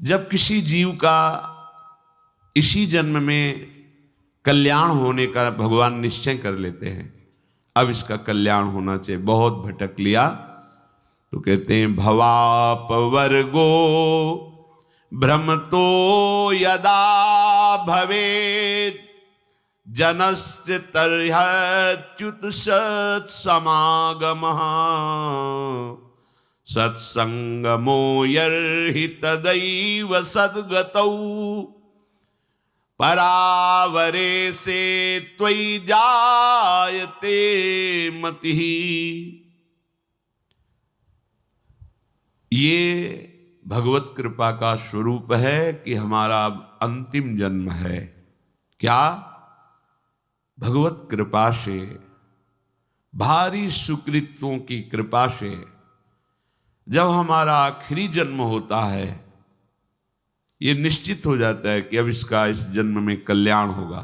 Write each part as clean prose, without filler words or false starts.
जब किसी जीव का इसी जन्म में कल्याण होने का भगवान निश्चय कर लेते हैं, अब इसका कल्याण होना चाहिए, बहुत भटक लिया, तो कहते हैं भवापवर्गो भ्रमतो यदा भवेत् जनस्य तर्ह्यच्युत सत्समागमः सत्संगमो यर्हि तदैव सद्गतौ परावरे से त्वयि जायते मतिः। ये भगवत कृपा का स्वरूप है कि हमारा अंतिम जन्म है। क्या? भगवत कृपा से, भारी सुकृतों की कृपा से जब हमारा आखिरी जन्म होता है, ये निश्चित हो जाता है कि अब इसका इस जन्म में कल्याण होगा,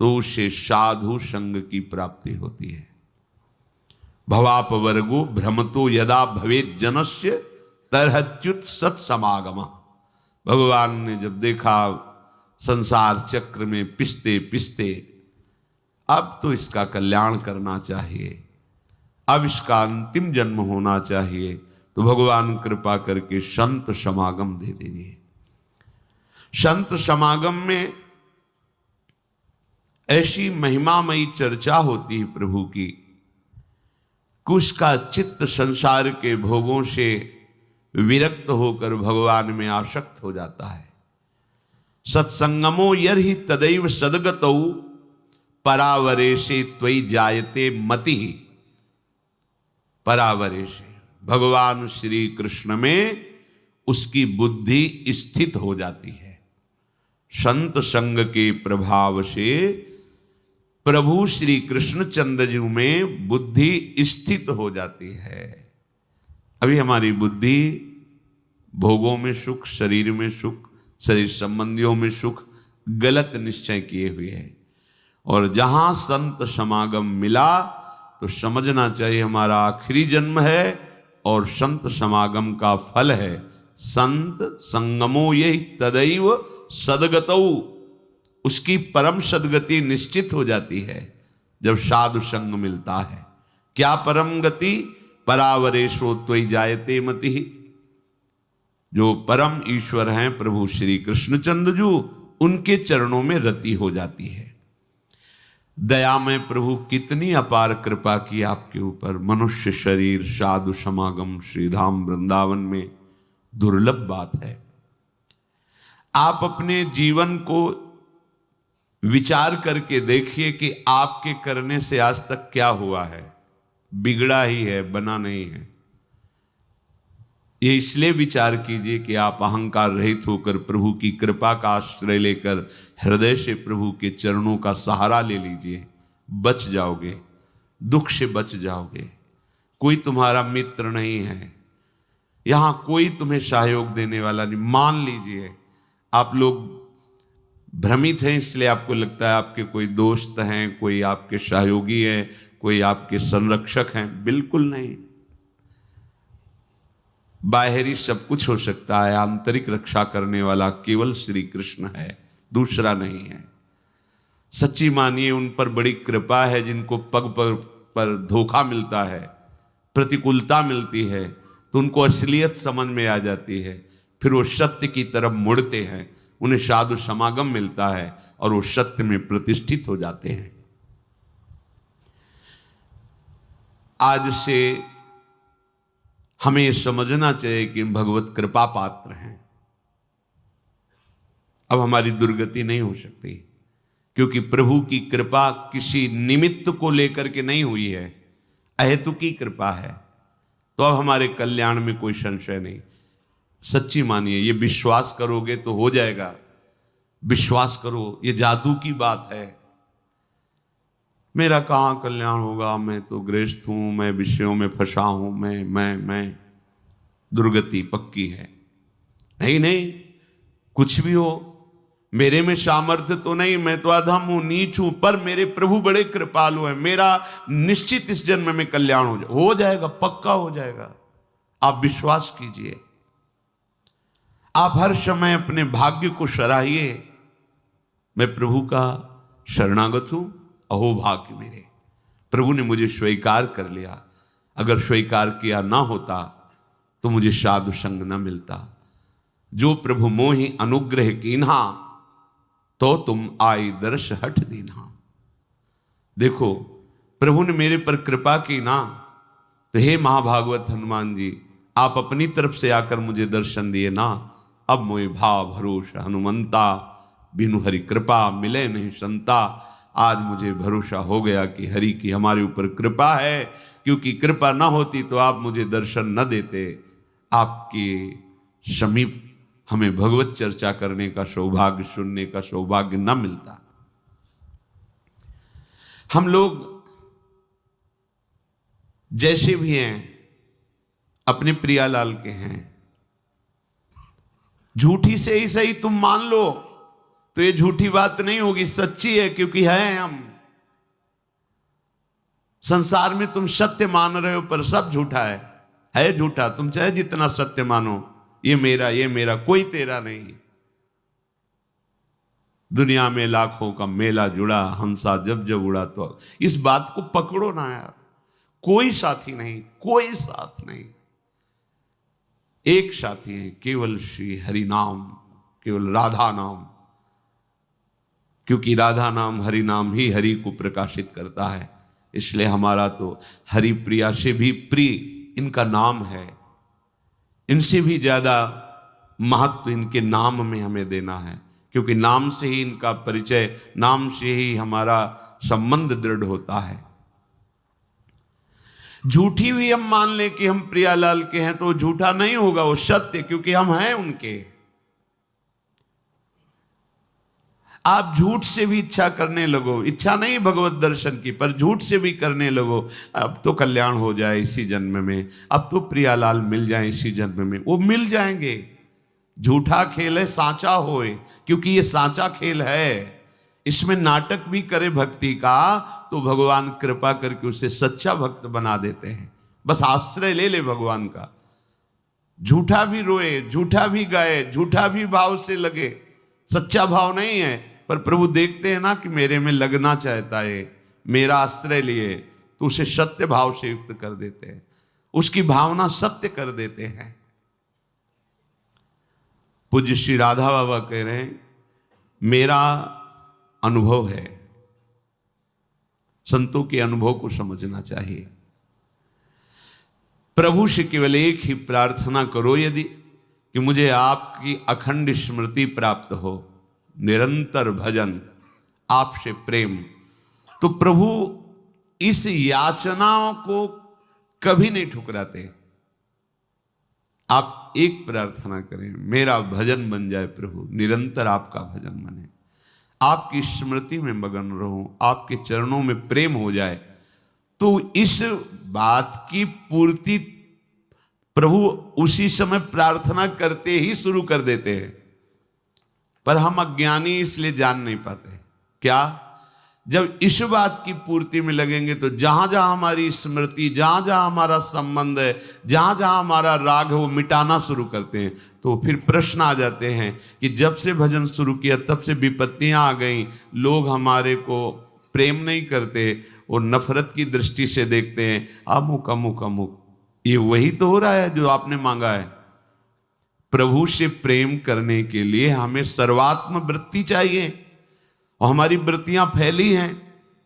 तो उसे साधु संग की प्राप्ति होती है। भवापवर्गो भ्रमतो यदा भवेत् जनस्य तर्ह्यच्युत सत्समागम। भगवान ने जब देखा संसार चक्र में पिसते पिसते अब तो इसका कल्याण करना चाहिए, अब इसका अंतिम जन्म होना चाहिए, तो भगवान कृपा करके संत समागम दे दीजिए। संत समागम में ऐसी महिमामयी चर्चा होती है प्रभु की कि उसका चित्त संसार के भोगों से विरक्त होकर भगवान में आसक्त हो जाता है। सत्संगमो यर्हि तदैव सद्गतौ परावरेशे त्वयि जायते मति। परावरेशे, भगवान श्री कृष्ण में उसकी बुद्धि स्थित हो जाती है। संत संग के प्रभाव से प्रभु श्री कृष्णचंद्र जी में बुद्धि स्थित हो जाती है। अभी हमारी बुद्धि भोगों में सुख, शरीर में सुख, शरीर संबंधियों में सुख, गलत निश्चय किए हुए है, और जहां संत समागम मिला तो समझना चाहिए हमारा आखिरी जन्म है और संत समागम का फल है संत संगमो यही तदैव सद्गतौ। उसकी परम सद्गति निश्चित हो जाती है जब साधु संग मिलता है। क्या परम गति? परावरेशो त्वयि जायते मति। जो परम ईश्वर हैं प्रभु श्री कृष्णचंद्र जी, उनके चरणों में रति हो जाती है। दया में प्रभु कितनी अपार कृपा की आपके ऊपर। मनुष्य शरीर, साधु समागम श्रीधाम वृंदावन में दुर्लभ बात है। आप अपने जीवन को विचार करके देखिए कि आपके करने से आज तक क्या हुआ है। बिगड़ा ही है, बना नहीं है। ये इसलिए विचार कीजिए कि आप अहंकार रहित होकर प्रभु की कृपा का आश्रय लेकर हृदय से प्रभु के चरणों का सहारा ले लीजिए, बच जाओगे, दुख से बच जाओगे। कोई तुम्हारा मित्र नहीं है, यहां कोई तुम्हें सहयोग देने वाला नहीं। मान लीजिए आप लोग भ्रमित हैं, इसलिए आपको लगता है आपके कोई दोस्त हैं, कोई आपके सहयोगी हैं, कोई आपके संरक्षक हैं। बिल्कुल नहीं। बाहरी सब कुछ हो सकता है, आंतरिक रक्षा करने वाला केवल श्री कृष्ण है, दूसरा नहीं है। सच्ची मानिए उन पर बड़ी कृपा है जिनको पग पर धोखा मिलता है, प्रतिकूलता मिलती है, तो उनको असलियत समझ में आ जाती है, फिर वो सत्य की तरफ मुड़ते हैं, उन्हें साधु समागम मिलता है और वो सत्य में प्रतिष्ठित हो जाते हैं। आज से हमें यह समझना चाहिए कि भगवत कृपा पात्र हैं। अब हमारी दुर्गति नहीं हो सकती, क्योंकि प्रभु की कृपा किसी निमित्त को लेकर के नहीं हुई है, अहेतुकी कृपा है। तो अब हमारे कल्याण में कोई संशय नहीं। सच्ची मानिए, ये विश्वास करोगे तो हो जाएगा। विश्वास करो, ये जादू की बात है। मेरा कहाँ कल्याण होगा, मैं तो गृहस्थ हूं, मैं विषयों में फंसा हूं, मैं दुर्गति पक्की है। नहीं नहीं, कुछ भी हो, मेरे में सामर्थ्य तो नहीं, मैं तो अधम हूं, नीच हूं, पर मेरे प्रभु बड़े कृपालु हैं, मेरा निश्चित इस जन्म में कल्याण हो जाएगा, पक्का हो जाएगा। आप विश्वास कीजिए। आप हर समय अपने भाग्य को सराहिए, मैं प्रभु का शरणागत हूं, अहो भाग्य मेरे, प्रभु ने मुझे स्वीकार कर लिया। अगर स्वीकार किया ना होता तो मुझे साधु संग न मिलता। जो प्रभु मोहि अनुग्रह कीन्हा, तो तुम आई दर्श हठ दीन्हा। देखो प्रभु ने मेरे पर कृपा की ना, तो हे महाभागवत हनुमान जी, आप अपनी तरफ से आकर मुझे दर्शन दिए ना। अब मोहि भाव भरोसा हनुमंता, बिनु हरि कृपा मिले नहीं संता। आज मुझे भरोसा हो गया कि हरि की हमारे ऊपर कृपा है, क्योंकि कृपा ना होती तो आप मुझे दर्शन न देते। आपके समीप हमें भगवत चर्चा करने का सौभाग्य, सुनने का सौभाग्य न मिलता। हम लोग जैसे भी हैं अपने प्रियालाल के हैं, झूठी से ही सही तुम मान लो तो ये झूठी बात नहीं होगी, सच्ची है, क्योंकि है हम। संसार में तुम सत्य मान रहे हो पर सब झूठा है झूठा। तुम चाहे जितना सत्य मानो, ये मेरा कोई तेरा नहीं। दुनिया में लाखों का मेला जुड़ा, हंसा जब जब उड़ा, तो इस बात को पकड़ो ना यार। कोई साथी नहीं, कोई साथ नहीं, एक साथी है, केवल श्री हरि नाम, केवल राधा नाम। क्योंकि राधा नाम, हरि नाम ही हरि को प्रकाशित करता है। इसलिए हमारा तो हरि प्रिया से भी प्रिय इनका नाम है। इनसे भी ज्यादा महत्व इनके नाम में हमें देना है, क्योंकि नाम से ही इनका परिचय, नाम से ही हमारा संबंध दृढ़ होता है। झूठी भी हम मान लें कि हम प्रियालाल के हैं तो झूठा नहीं होगा, वो सत्य, क्योंकि हम हैं उनके। आप झूठ से भी इच्छा करने लगो, इच्छा नहीं भगवत दर्शन की, पर झूठ से भी करने लगो, अब तो कल्याण हो जाए इसी जन्म में, अब तो प्रियालाल मिल जाए इसी जन्म में, वो मिल जाएंगे। झूठा खेल है सांचा होए, क्योंकि ये सांचा खेल है। इसमें नाटक भी करे भक्ति का तो भगवान कृपा करके उसे सच्चा भक्त बना देते हैं। बस आश्रय ले ले भगवान का। झूठा भी रोए, झूठा भी गाए, झूठा भी भाव से लगे, सच्चा भाव नहीं है, पर प्रभु देखते हैं ना कि मेरे में लगना चाहता है, मेरा आश्रय लिए, तो उसे सत्य भाव से युक्त कर देते हैं, उसकी भावना सत्य कर देते हैं। पूज्य श्री राधा बाबा कह रहे हैं, मेरा अनुभव है, संतों के अनुभव को समझना चाहिए। प्रभु से केवल एक ही प्रार्थना करो, यदि कि मुझे आपकी अखंड स्मृति प्राप्त हो, निरंतर भजन, आपसे प्रेम, तो प्रभु इस याचनाओं को कभी नहीं ठुकराते। आप एक प्रार्थना करें, मेरा भजन बन जाए प्रभु, निरंतर आपका भजन बने, आपकी स्मृति में मगन रहूं, आपके चरणों में प्रेम हो जाए, तो इस बात की पूर्ति प्रभु उसी समय प्रार्थना करते ही शुरू कर देते हैं। पर हम अज्ञानी इसलिए जान नहीं पाते। क्या? जब इस बात की पूर्ति में लगेंगे तो जहां जहां हमारी स्मृति, जहां जहां हमारा संबंध है, जहां जहां हमारा राग है, वो मिटाना शुरू करते हैं। तो फिर प्रश्न आ जाते हैं कि जब से भजन शुरू किया तब से विपत्तियां आ गई, लोग हमारे को प्रेम नहीं करते और नफरत की दृष्टि से देखते हैं, अमुक अमुक अमुक। ये वही तो हो रहा है जो आपने मांगा है। प्रभु से प्रेम करने के लिए हमें सर्वात्म वृत्ति चाहिए, और हमारी वृत्तियां फैली हैं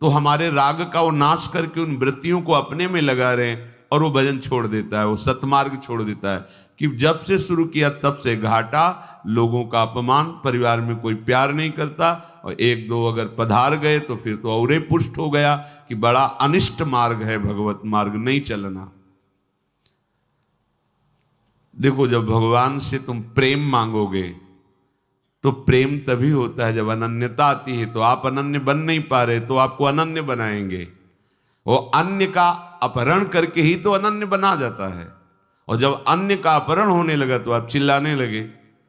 तो हमारे राग का वो नाश करके उन वृत्तियों को अपने में लगा रहे हैं, और वो भजन छोड़ देता है, वो सतमार्ग छोड़ देता है। कि जब से शुरू किया तब से घाटा, लोगों का अपमान, परिवार में कोई प्यार नहीं करता, और एक दो अगर पधार गए तो फिर तो और पुष्ट हो गया कि बड़ा अनिष्ट मार्ग है, भगवत मार्ग नहीं चलना। देखो, जब भगवान से तुम प्रेम मांगोगे तो प्रेम तभी होता है जब अनन्यता आती है। तो आप अनन्य बन नहीं पा रहे, तो आपको अनन्य बनाएंगे। वो अन्य का अपहरण करके ही तो अनन्य बना जाता है। और जब अन्य का अपहरण होने लगा तो आप चिल्लाने लगे,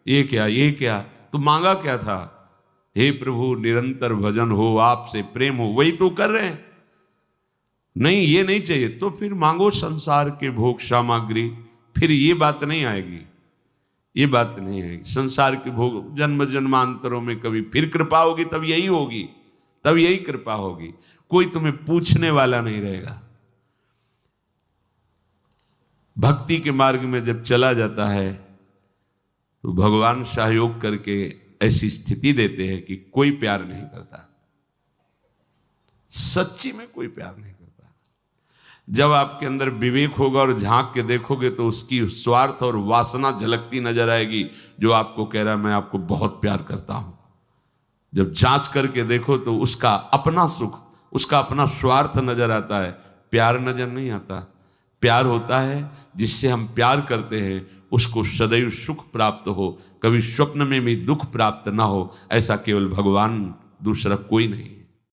ये क्या, ये क्या? तो मांगा क्या था? हे प्रभु, निरंतर भजन हो, आपसे प्रेम हो, वही तो कर रहे हैं। नहीं, ये नहीं चाहिए तो फिर मांगो संसार के भोग सामग्री, फिर ये बात नहीं आएगी। ये बात नहीं है। संसार के भोग जन्म जन्मांतरों में कभी फिर कृपा होगी, तब यही होगी, तब यही कृपा होगी। कोई तुम्हें पूछने वाला नहीं रहेगा। भक्ति के मार्ग में जब चला जाता है तो भगवान सहयोग करके ऐसी स्थिति देते हैं कि कोई प्यार नहीं करता, सच्ची में कोई प्यार नहीं करता। जब आपके अंदर विवेक होगा और झांक के देखोगे तो उसकी स्वार्थ और वासना झलकती नजर आएगी, जो आपको कह रहा है मैं आपको बहुत प्यार करता हूं। जब जांच करके देखो तो उसका अपना सुख, उसका अपना स्वार्थ नजर आता है, प्यार नजर नहीं आता। प्यार होता है जिससे हम प्यार करते हैं उसको सदैव सुख प्राप्त हो, कभी स्वप्न में भी दुख प्राप्त ना हो, ऐसा केवल भगवान, दूसरा कोई नहीं।